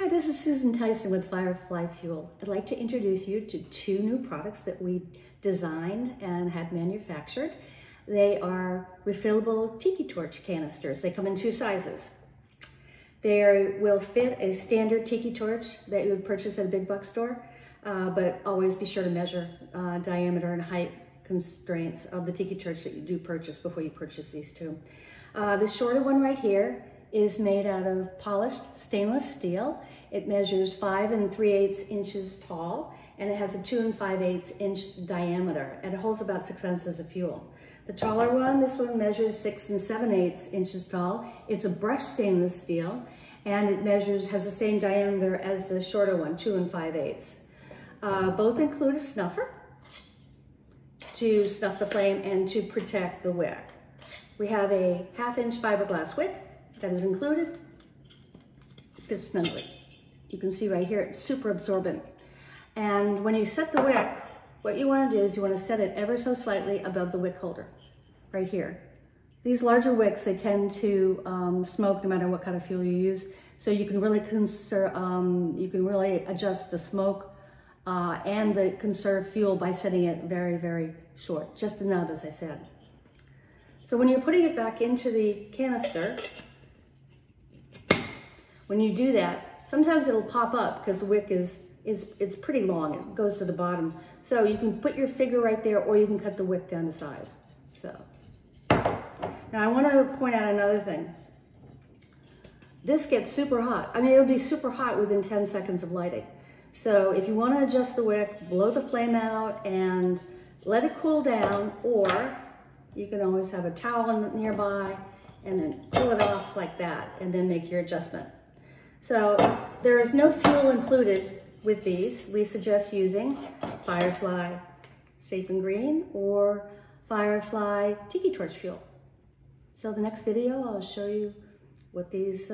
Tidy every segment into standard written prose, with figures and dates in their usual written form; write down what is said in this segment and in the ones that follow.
Hi, this is Susan Tyson with Firefly Fuel. I'd like to introduce you to two new products that we designed and had manufactured. They are refillable Tiki torch canisters. They come in two sizes. They will fit a standard Tiki torch that you would purchase at a big box store, but always be sure to measure diameter and height constraints of the Tiki torch that you do purchase before you purchase these two. The shorter one right here is made out of polished stainless steel. It measures 5 3/8 inches tall, and it has a 2 5/8 inch diameter, and it holds about 6 ounces of fuel. The taller one, this one measures 6 7/8 inches tall. It's a brushed stainless steel, and it has the same diameter as the shorter one, 2 5/8. Both include a snuffer to snuff the flame and to protect the wick. We have a 1/2 inch fiberglass wick that is included. It fits snugly. You can see right here, it's super absorbent. And when you set the wick, what you want to do is you want to set it ever so slightly above the wick holder, right here. These larger wicks, they tend to smoke no matter what kind of fuel you use. So you can really adjust the smoke and the conserve fuel by setting it very, very short, just enough, as I said. So when you're putting it back into the canister, when you do that, sometimes it'll pop up because the wick it's pretty long. It goes to the bottom. So you can put your figure right there, or you can cut the wick down to size. So now I want to point out another thing. This gets super hot. I mean, it'll be super hot within 10 seconds of lighting. So if you want to adjust the wick, blow the flame out and let it cool down, or you can always have a towel nearby and then pull it off like that and then make your adjustment. So there is no fuel included with these. We suggest using Firefly Safe and Green or Firefly Tiki Torch Fuel. So the next video, I'll show you what these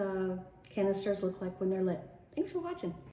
canisters look like when they're lit. Thanks for watching.